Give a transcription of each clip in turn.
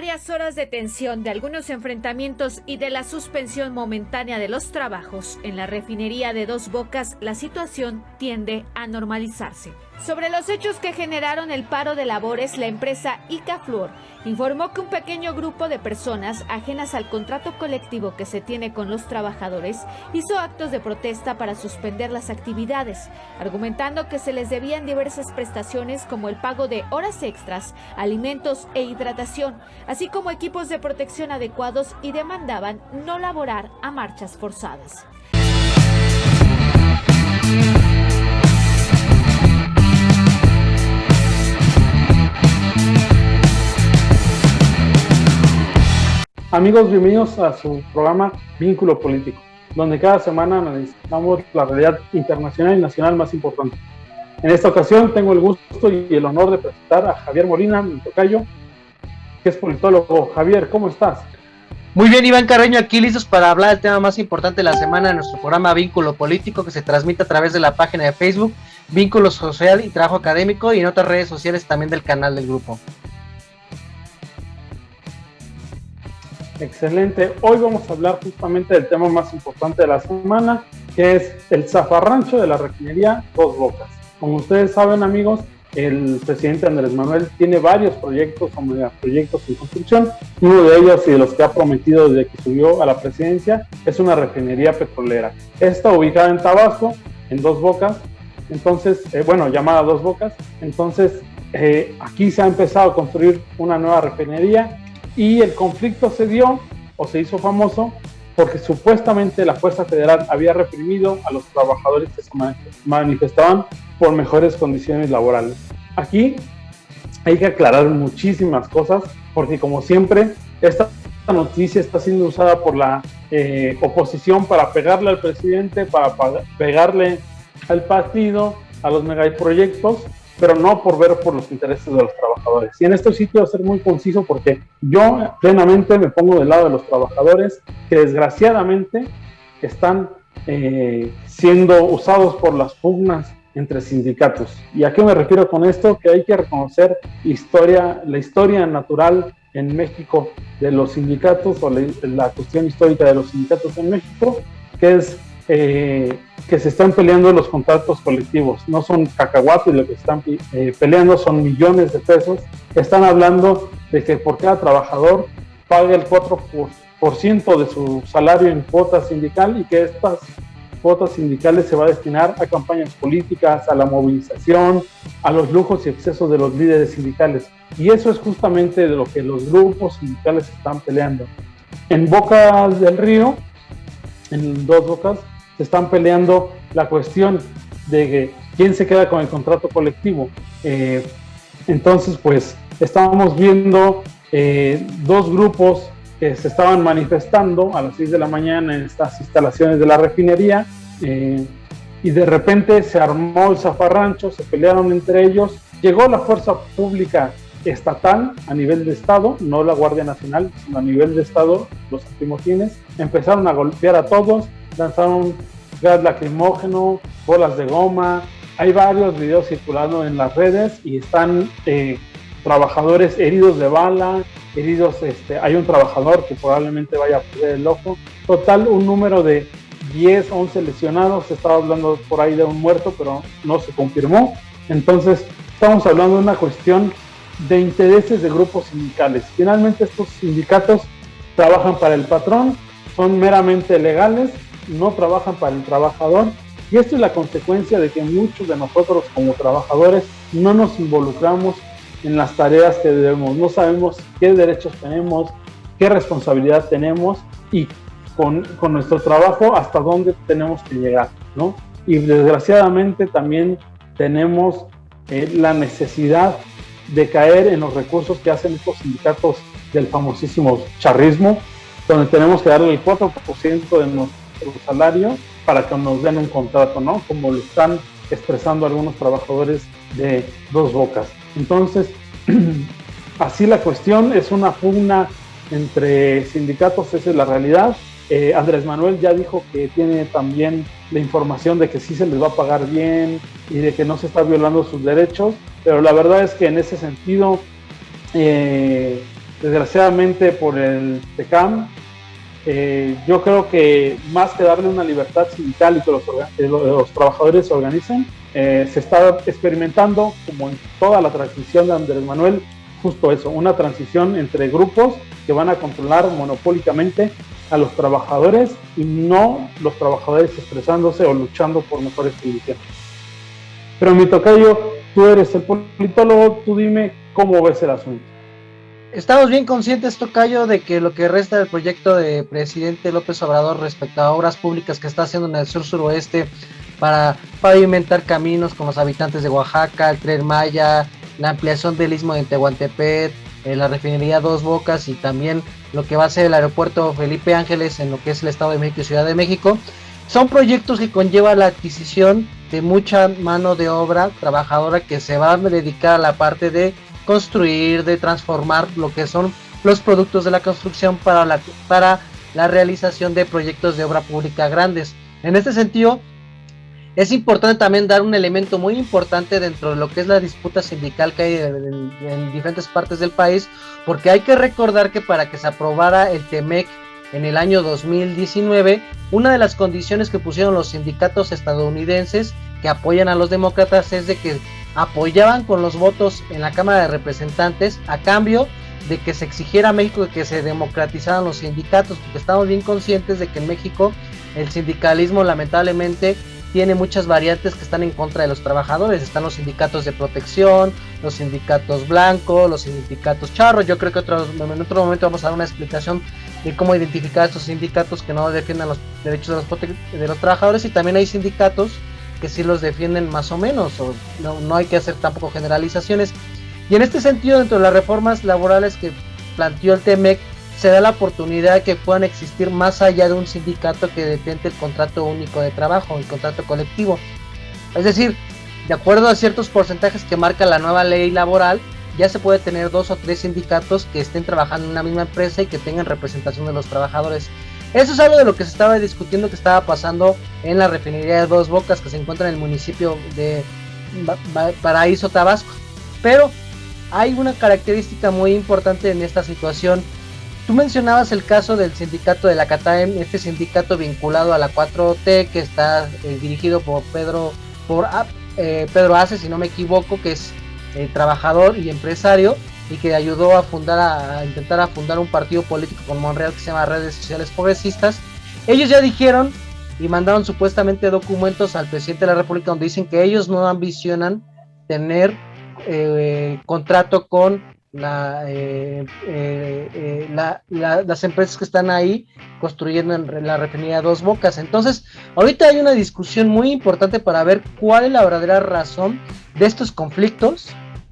varias horas de tensión, de algunos enfrentamientos y de la suspensión momentánea de los trabajos en la refinería de Dos Bocas, la situación tiende a normalizarse. Sobre los hechos que generaron el paro de labores, la empresa Icafluor informó que un pequeño grupo de personas ajenas al contrato colectivo que se tiene con los trabajadores hizo actos de protesta para suspender las actividades, argumentando que se les debían diversas prestaciones como el pago de horas extras, alimentos e hidratación, así como equipos de protección adecuados, y demandaban no laborar a marchas forzadas. Amigos, bienvenidos a su programa Vínculo Político, donde cada semana analizamos la realidad internacional y nacional más importante. En esta ocasión tengo el gusto y el honor de presentar a Javier Molina, mi tocayo, que es politólogo. Javier, ¿cómo estás? Muy bien, Iván Carreño, aquí listos para hablar del tema más importante de la semana de nuestro programa Vínculo Político, que se transmite a través de la página de Facebook Vínculo Social y Trabajo Académico, y en otras redes sociales también del canal del grupo. Excelente. Hoy vamos a hablar justamente del tema más importante de la semana, que es el zafarrancho de la refinería Dos Bocas. Como ustedes saben, amigos, el presidente Andrés Manuel tiene varios proyectos en construcción. Uno de ellos, y de los que ha prometido desde que subió a la presidencia, es una refinería petrolera. Esta ubicada en Tabasco, en Dos Bocas, entonces, llamada Dos Bocas. Entonces, aquí se ha empezado a construir una nueva refinería, y el conflicto se dio, o se hizo famoso, porque supuestamente la Fuerza Federal había reprimido a los trabajadores que se manifestaban por mejores condiciones laborales. Aquí hay que aclarar muchísimas cosas, porque como siempre, esta noticia está siendo usada por la oposición para pegarle al presidente, para pegarle al partido, a los megaproyectos, pero no por ver por los intereses de los trabajadores. Y en este sitio voy a ser muy conciso, porque yo plenamente me pongo del lado de los trabajadores que desgraciadamente están siendo usados por las pugnas entre sindicatos. ¿Y a qué me refiero con esto? Que hay que reconocer la historia natural en México de los sindicatos, o la cuestión histórica de los sindicatos en México, que es que se están peleando los contratos colectivos. No son cacahuates lo que están peleando, son millones de pesos. Están hablando de que por cada trabajador pague el 4% de su salario en cuota sindical, y que estas cuotas sindicales se va a destinar a campañas políticas, a la movilización, a los lujos y excesos de los líderes sindicales. Y eso es justamente de lo que los grupos sindicales están peleando. En Bocas del Río, en Dos Bocas, se están peleando la cuestión de quién se queda con el contrato colectivo. Entonces, pues, estábamos viendo dos grupos que se estaban manifestando a las 6 de la mañana en estas instalaciones de la refinería, y de repente se armó el zafarrancho, se pelearon entre ellos. Llegó la fuerza pública estatal a nivel de estado, no la Guardia Nacional, sino a nivel de estado, los antimotines, empezaron a golpear a todos, lanzaron gas lacrimógeno, bolas de goma. Hay varios videos circulando en las redes, y están trabajadores heridos de bala, hay un trabajador que probablemente vaya a perder el ojo. Total, un número de 10, 11 lesionados. Se estaba hablando por ahí de un muerto, pero no se confirmó. Entonces, estamos hablando de una cuestión de intereses de grupos sindicales. Finalmente, estos sindicatos trabajan para el patrón, son meramente legales, no trabajan para el trabajador, y esto es la consecuencia de que muchos de nosotros como trabajadores no nos involucramos en las tareas que debemos. No sabemos qué derechos tenemos, qué responsabilidad tenemos, y con nuestro trabajo hasta dónde tenemos que llegar, ¿no? Y desgraciadamente también tenemos la necesidad de caer en los recursos que hacen estos sindicatos del famosísimo charrismo, donde tenemos que darle el 4% de nuestro salario para que nos den un contrato, ¿no? Como lo están expresando algunos trabajadores de Dos Bocas. Entonces, así la cuestión es una pugna entre sindicatos, esa es la realidad. Andrés Manuel ya dijo que tiene también la información de que sí se les va a pagar bien y de que no se está violando sus derechos, pero la verdad es que en ese sentido desgraciadamente por el TECAM. Yo creo que más que darle una libertad sindical y que los trabajadores se organicen, se está experimentando, como en toda la transición de Andrés Manuel, justo eso, una transición entre grupos que van a controlar monopólicamente a los trabajadores y no los trabajadores expresándose o luchando por mejores condiciones. Pero mi tocayo, tú eres el politólogo, tú dime cómo ves el asunto. Estamos bien conscientes, tocayo, de que lo que resta del proyecto de presidente López Obrador respecto a obras públicas que está haciendo en el sur suroeste para pavimentar caminos con los habitantes de Oaxaca, el Tren Maya, la ampliación del istmo de Tehuantepec, la refinería Dos Bocas y también lo que va a ser el aeropuerto Felipe Ángeles en lo que es el Estado de México y Ciudad de México, son proyectos que conllevan la adquisición de mucha mano de obra trabajadora que se va a dedicar a la parte de construir, de transformar lo que son los productos de la construcción para la realización de proyectos de obra pública grandes. En este sentido, es importante también dar un elemento muy importante dentro de lo que es la disputa sindical que hay en diferentes partes del país, porque hay que recordar que para que se aprobara el TEMEC en el año 2019, una de las condiciones que pusieron los sindicatos estadounidenses que apoyan a los demócratas es de que apoyaban con los votos en la Cámara de Representantes a cambio de que se exigiera a México que se democratizaran los sindicatos, porque estamos bien conscientes de que en México el sindicalismo lamentablemente tiene muchas variantes que están en contra de los trabajadores. Están los sindicatos de protección, los sindicatos blancos, los sindicatos charros. Yo creo que en otro momento vamos a dar una explicación de cómo identificar estos sindicatos que no defienden los derechos de los trabajadores, y también hay sindicatos que sí los defienden más o menos, o no hay que hacer tampoco generalizaciones. Y en este sentido, dentro de las reformas laborales que planteó el TEMEC, se da la oportunidad de que puedan existir más allá de un sindicato que detente el contrato único de trabajo, el contrato colectivo. Es decir, de acuerdo a ciertos porcentajes que marca la nueva ley laboral, ya se puede tener 2 o 3 sindicatos que estén trabajando en una misma empresa y que tengan representación de los trabajadores. Eso es algo de lo que se estaba discutiendo, que estaba pasando en la refinería de Dos Bocas, que se encuentra en el municipio de Paraíso, Tabasco. Pero hay una característica muy importante en esta situación. Tú mencionabas el caso del sindicato de la CATAEM, este sindicato vinculado a la 4T, que está dirigido por Pedro Ace, si no me equivoco, que es trabajador y empresario, y que ayudó a intentar fundar un partido político con Monreal que se llama Redes Sociales Progresistas. Ellos ya dijeron y mandaron supuestamente documentos al presidente de la República donde dicen que ellos no ambicionan tener contrato con las empresas que están ahí construyendo en la refinería Dos Bocas. Entonces, ahorita hay una discusión muy importante para ver cuál es la verdadera razón de estos conflictos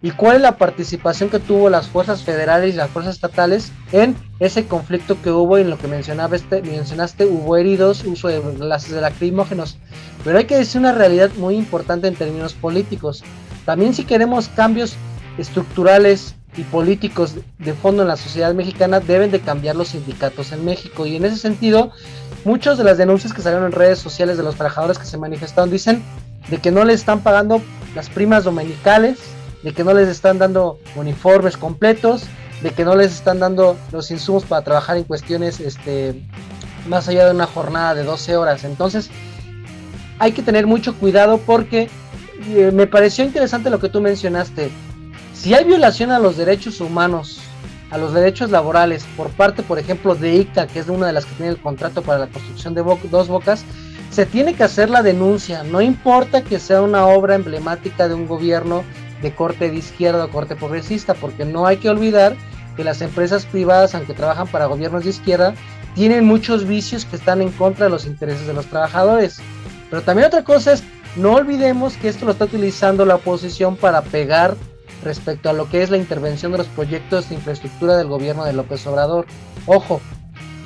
y cuál es la participación que tuvo las fuerzas federales y las fuerzas estatales en ese conflicto que hubo. Y en lo que mencionaste, hubo heridos, uso de gases lacrimógenos, pero hay que decir una realidad muy importante en términos políticos. También, si queremos cambios estructurales y políticos de fondo en la sociedad mexicana, deben de cambiar los sindicatos en México. Y en ese sentido, muchas de las denuncias que salieron en redes sociales de los trabajadores que se manifestaron dicen de que no les están pagando las primas dominicales, de que no les están dando uniformes completos, de que no les están dando los insumos para trabajar en cuestiones más allá de una jornada de 12 horas. Entonces hay que tener mucho cuidado, porque me pareció interesante lo que tú mencionaste. Si hay violación a los derechos humanos, a los derechos laborales por parte, por ejemplo, de ICA, que es una de las que tiene el contrato para la construcción de Dos Bocas, se tiene que hacer la denuncia. No importa que sea una obra emblemática de un gobierno de corte de izquierda o corte progresista, porque no hay que olvidar que las empresas privadas, aunque trabajan para gobiernos de izquierda, tienen muchos vicios que están en contra de los intereses de los trabajadores. Pero también otra cosa es, no olvidemos que esto lo está utilizando la oposición para pegar respecto a lo que es la intervención de los proyectos de infraestructura del gobierno de López Obrador. Ojo,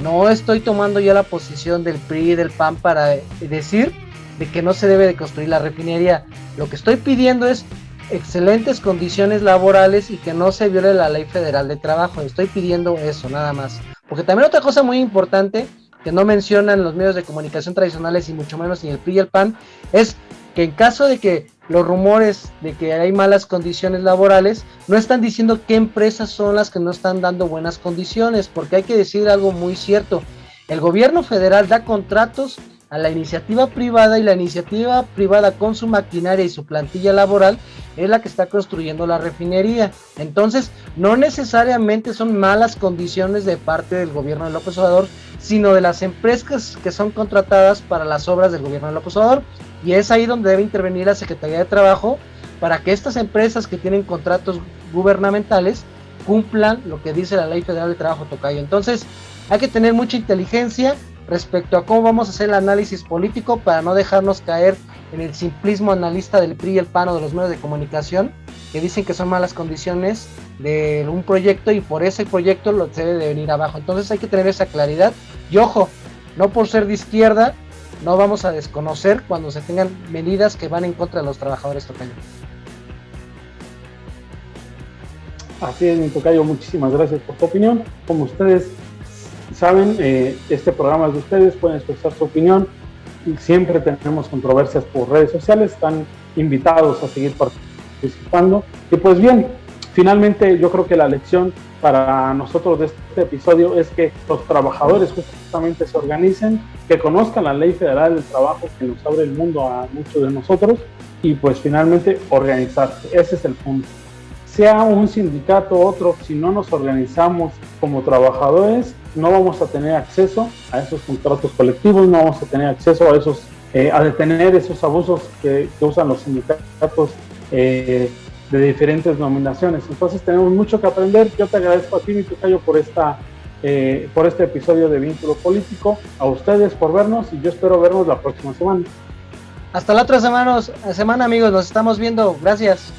no estoy tomando ya la posición del PRI y del PAN para decir de que no se debe de construir la refinería. Lo que estoy pidiendo es excelentes condiciones laborales y que no se viole la ley federal de trabajo. Estoy pidiendo eso, nada más. Porque también otra cosa muy importante que no mencionan los medios de comunicación tradicionales y mucho menos ni el PRI y el PAN es que en caso de que los rumores de que hay malas condiciones laborales, no están diciendo qué empresas son las que no están dando buenas condiciones, porque hay que decir algo muy cierto. El gobierno federal da contratos a la iniciativa privada, y la iniciativa privada con su maquinaria y su plantilla laboral es la que está construyendo la refinería. Entonces, no necesariamente son malas condiciones de parte del gobierno de López Obrador, sino de las empresas que son contratadas para las obras del gobierno de López Obrador, y es ahí donde debe intervenir la Secretaría de Trabajo para que estas empresas que tienen contratos gubernamentales cumplan lo que dice la Ley Federal de Trabajo, tocayo. Entonces, hay que tener mucha inteligencia respecto a cómo vamos a hacer el análisis político para no dejarnos caer en el simplismo analista del PRI y el PAN o de los medios de comunicación, que dicen que son malas condiciones de un proyecto y por ese proyecto lo debe de venir abajo. Entonces hay que tener esa claridad y ojo, no por ser de izquierda no vamos a desconocer cuando se tengan medidas que van en contra de los trabajadores, tocayo. Así es, mi tocayo, muchísimas gracias por tu opinión. Como ustedes saben, este programa es de ustedes, pueden expresar su opinión. Siempre tenemos controversias por redes sociales, están invitados a seguir participando. Y pues bien, finalmente yo creo que la lección para nosotros de este episodio es que los trabajadores justamente se organicen, que conozcan la Ley Federal del Trabajo que nos abre el mundo a muchos de nosotros y pues finalmente organizarse. Ese es el punto. Sea un sindicato u otro, si no nos organizamos como trabajadores, no vamos a tener acceso a esos contratos colectivos, no vamos a tener acceso a esos, a detener esos abusos que usan los sindicatos de diferentes nominaciones. Entonces tenemos mucho que aprender. Yo te agradezco a ti, mi tocayo, por este episodio de Vínculo Político, a ustedes por vernos y yo espero vernos la próxima semana. Hasta la otra semana, amigos, nos estamos viendo. Gracias.